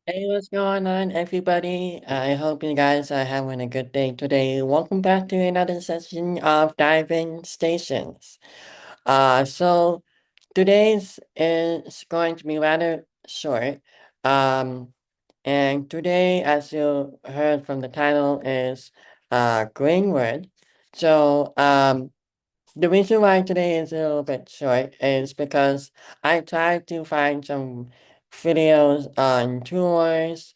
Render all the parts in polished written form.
Hey, what's going on, everybody? I hope you guys are having a good day today. Welcome back to another session of Diving Stations. So today's is going to be rather short. Um, and today, as you heard from the title, is Greenwood. So the reason why today is a little bit short is because I tried to find some videos on tours,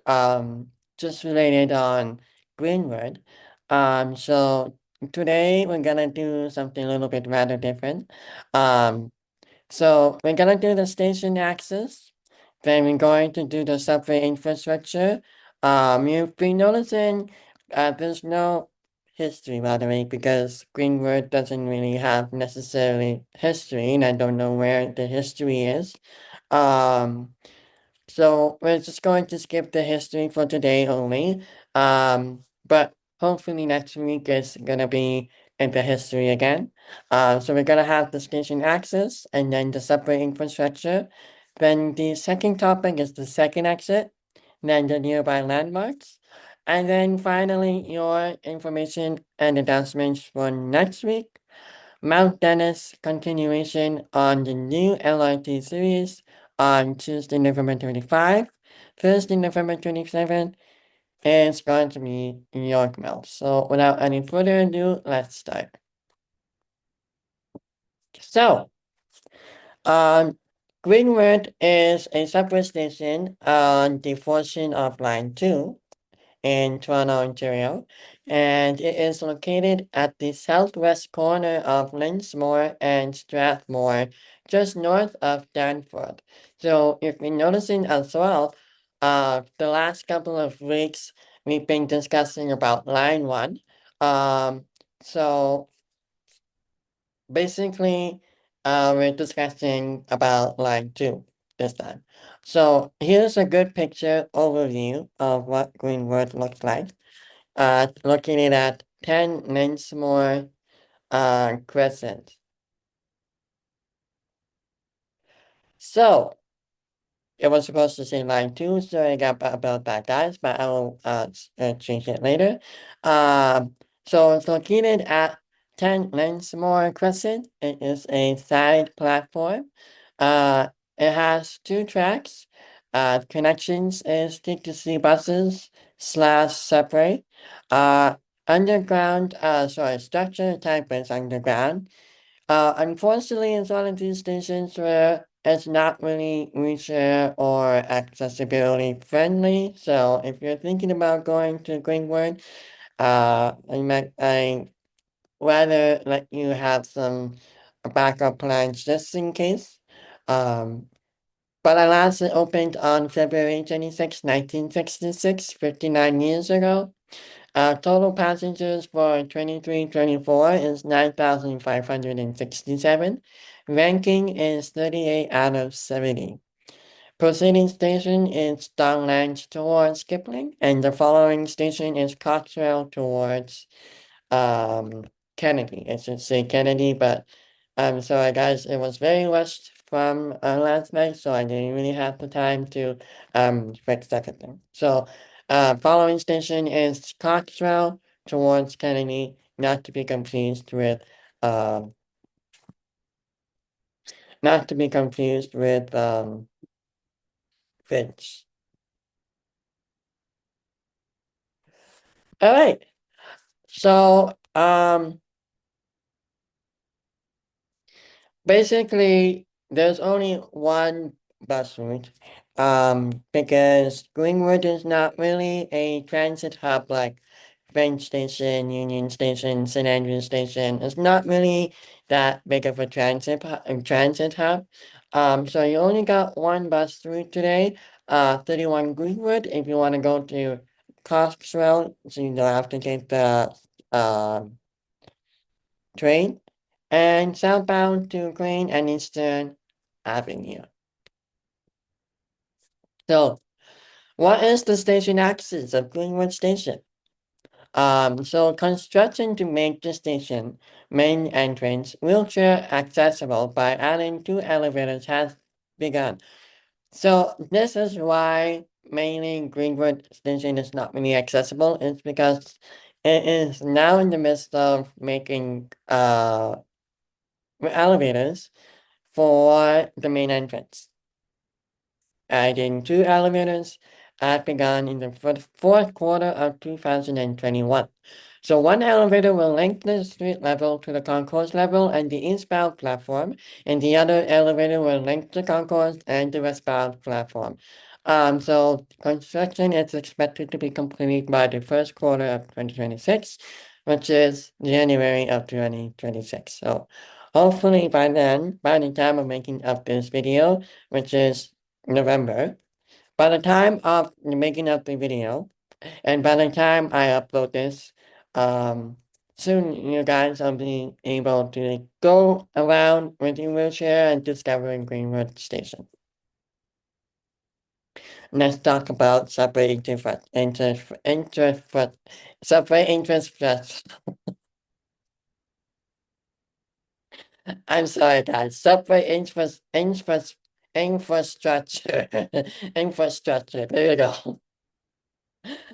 um, just related on Greenwood. So today we're gonna do something a little bit rather different. Um, so we're gonna do the station access, then we're going to do the subway infrastructure. You've been noticing there's no history, by the way, because Greenwood doesn't really have necessarily history, and I don't know where the history is. Um, so we're just going to skip the history for today only. But hopefully next week is gonna be in the history again. So we're gonna have the station access and then the subway infrastructure. Then the second topic is the second exit, then the nearby landmarks. And then finally your information and announcements for next week. Mount Dennis continuation on the new LRT series on Tuesday, November 25. Thursday, November 27 is going to be York Mills. So without any further ado, let's start. So, um, Greenwood is a subway station on the portion of Line 2 in Toronto, Ontario, and it is located at the southwest corner of Linsmore and Strathmore, just north of Danforth. So if you're noticing as well, the last couple of weeks we've been discussing about Line 1. Um, so basically, we're discussing about Line 2 this time. So here's a good picture overview of what Greenwood looks like. Located at 10 Linsmore Crescent. So it was supposed to say line 2, sorry about that, guys, but I will change it later. So it's located at 10 Linsmore Crescent. It is a side platform. Uh, it has two tracks. Connections is T2C buses slash separate. Uh, underground, sorry, structure type is underground. Unfortunately, it's one of these stations where it's not really wheelchair or accessibility friendly. So if you're thinking about going to Greenwood, I rather let you have some backup plans just in case. Um, but alas, it opened on February 26, 1966, 59 years ago. Total passengers for 23-24 is 9,567. Ranking is 38 out of 70. Proceeding station is Downlands towards Kipling, and the following station is Cottrell towards um Kennedy. I should say Kennedy, but I'm sorry guys, it was very rushed from last night, so I didn't really have the time to fix everything. So following station is Cottrell towards Kennedy, not to be confused with um not to be confused with Finch. All right. So basically, there's only one bus route, because Greenwood is not really a transit hub like Bank Station, Union Station, St. Andrews Station. It's not really that big of a transit hub. So you only got one bus route today, 31 Greenwood. If you want to go to Coswell, so you don't have to take the train, and southbound to Green and Eastern Avenue. So, what is the station access of Greenwood Station? So construction to make the station main entrance wheelchair accessible by adding two elevators has begun. So this is why mainly Greenwood Station is not really accessible is because it is now in the midst of making elevators for the main entrance. Adding two elevators had begun in the fourth quarter of 2021. So one elevator will link the street level to the concourse level and the eastbound platform, and the other elevator will link the concourse and the westbound platform. So construction is expected to be completed by the first quarter of 2026, which is January of 2026. So hopefully by then, by the time of making of this video, which is November, by the time of making of the video, and by the time I upload this, soon you guys will be able to go around with your wheelchair and discovering Greenwood Station. Let's talk about subway subway interest. I'm sorry, guys. Subway infrastructure, infrastructure. There you go.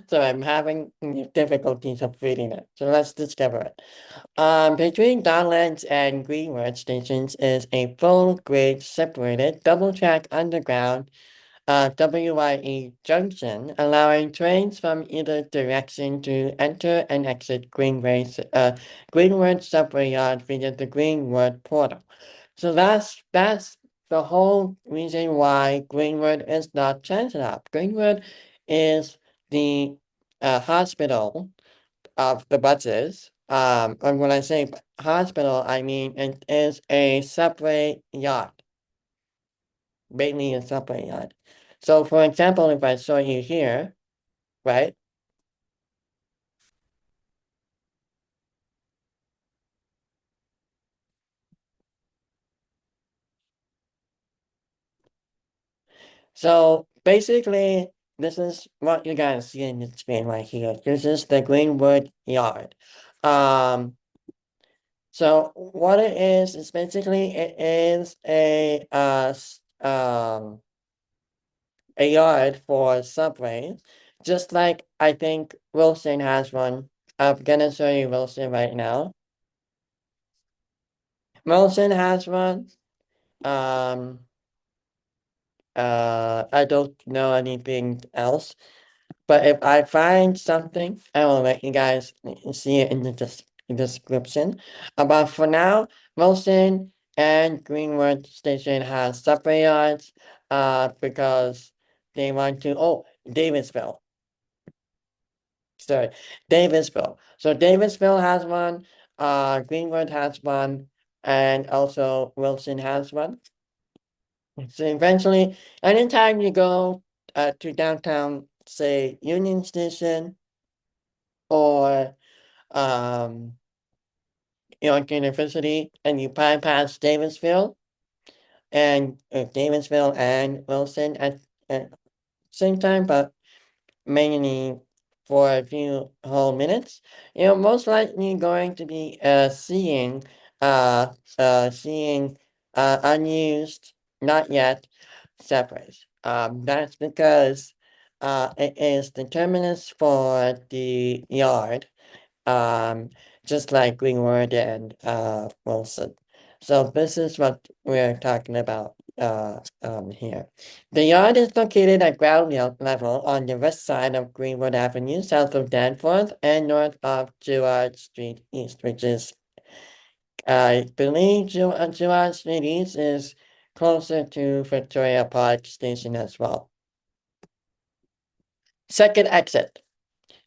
So I'm having difficulties of reading it. So let's discover it. Between Darlands and Greenwood stations is a full grade separated double track underground WYE junction, allowing trains from either direction to enter and exit Greenwood subway yard via the Greenwood portal. So that's the whole reason why Greenwood is not transit up. Greenwood is the hospital of the buses. And when I say hospital, I mean it is a subway yard, mainly a subway yard. So, for example, if I show you here, right? So basically, this is what you guys see in the screen right here. This is the Greenwood yard. Um, so what it is basically it is a yard for subways, just like I think Wilson has one. I'm gonna show you Wilson right now. Wilson has one. Um, I don't know anything else, but if I find something, I will let you guys see it in the description. But for now, Wilson and Greenwood Station has subway yards, because they want to. Oh, Davisville. Sorry, Davisville. So Davisville has one, Greenwood has one, and also Wilson has one. So eventually, anytime you go to downtown, say Union Station or York University, and you bypass Davisville and Wilson at same time, but mainly for a few whole minutes, you're most likely going to be uh seeing unused, not yet, subways. That's because it is the terminus for the yard, um, just like Greenwood and Wilson. So this is what we're talking about here. The yard is located at ground level on the west side of Greenwood Avenue, south of Danforth, and north of Girard Street East, which is, I believe, Girard Street East is closer to Victoria Park Station as well. Second exit.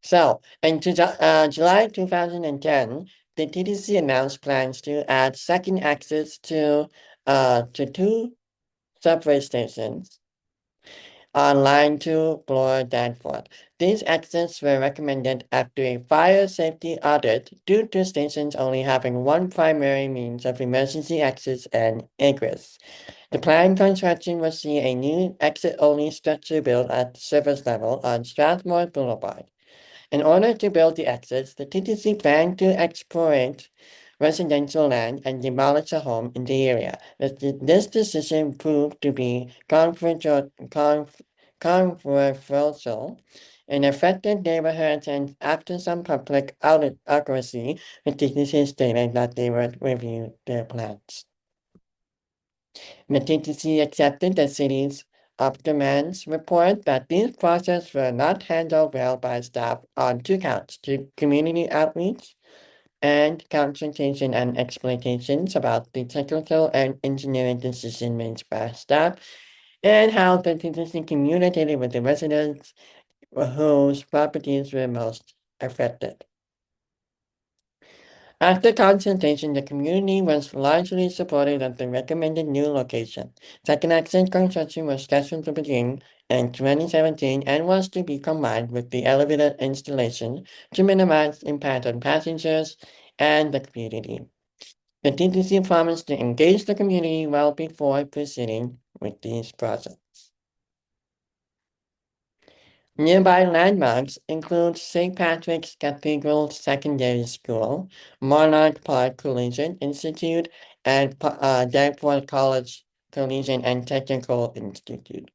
So, in July 2010, the TTC announced plans to add second exits to two subway stations on Line 2 Bloor Danforth. These exits were recommended after a fire safety audit due to stations only having one primary means of emergency exits and egress. The planned construction will see a new exit-only structure built at surface level on Strathmore Boulevard. In order to build the exits, the TTC planned to exploit residential land and demolish a home in the area. This decision proved to be controversial in affected neighborhoods, and after some public outcry, the TTC stated that they would review their plans. The TTC accepted the city's demands report that these processes were not handled well by staff on two counts: to community outreach and consultation and explanations about the technical and engineering decision made by staff, and how the TTC communicated with the residents whose properties were most affected. After consultation, the community was largely supportive of the recommended new location. Second access construction was scheduled to begin in 2017 and was to be combined with the elevator installation to minimize impact on passengers and the community. The TTC promised to engage the community well before proceeding with these projects. Nearby landmarks include St. Patrick's Cathedral Secondary School, Monarch Park Collegiate Institute, and Danforth College Collegiate and Technical Institute.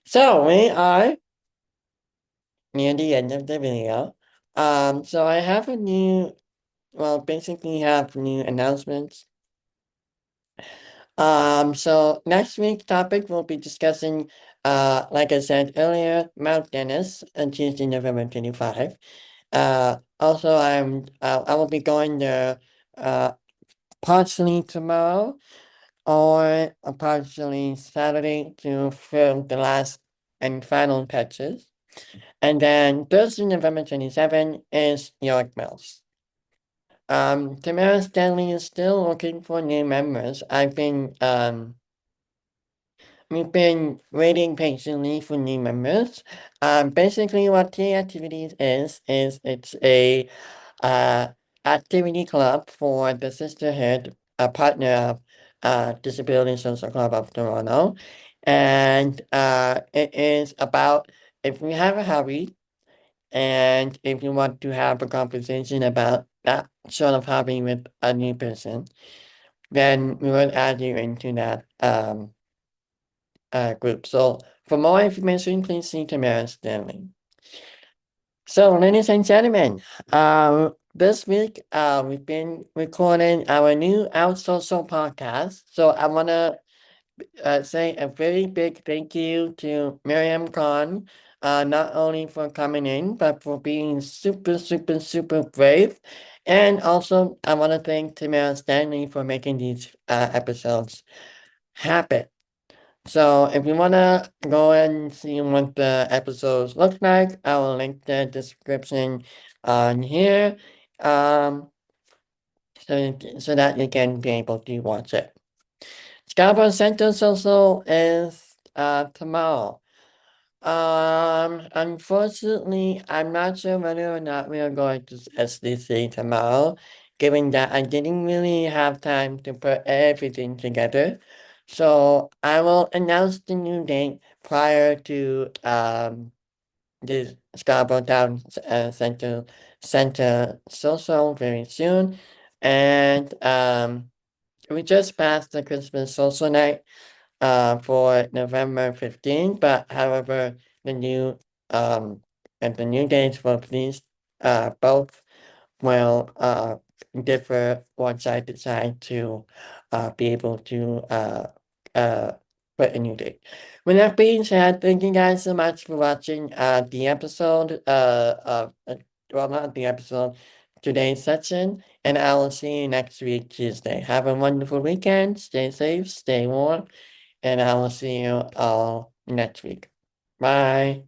So we are near the end of the video. So I have a new, well, basically have new announcements. So next week's topic we'll be discussing, like I said earlier, Mount Dennis on Tuesday, November 25. Also, I will be going there, partially tomorrow or partially Saturday to film the last and final touches. And then Thursday, November 27 is York Mills. Tamara Stanley is still looking for new members. We've been waiting patiently for new members. Basically what the activities is it's a activity club for the Sisterhood, a partner of Disability Social Club of Toronto. And it is about if we have a hobby and if you want to have a conversation about that sort of hobby with a new person, then we will add you into that group. So for more information, please see Tamara Stanley. So, ladies and gentlemen, this week we've been recording our new Out Social podcast. So I want to say a very big thank you to Miriam Khan, not only for coming in, but for being super, super, super brave. And also, I want to thank Tamara Stanley for making these episodes happen. So if you wanna go and see what the episodes look like, I will link the description on here, so that you can be able to watch it. Scarborough Center Social is tomorrow. Unfortunately, I'm not sure whether or not we are going to SDC tomorrow, given that I didn't really have time to put everything together. So I will announce the new date prior to the Scarborough Town Center Social very soon. And we just passed the Christmas social night for November 15th, but however, the new and the new dates for these both will differ once I decide to be able to put a new date. With that being said, thank you guys so much for watching the episode well, not the episode, today's section, and I will see you next week, Tuesday. Have a wonderful weekend, stay safe, stay warm, and I will see you all next week. Bye.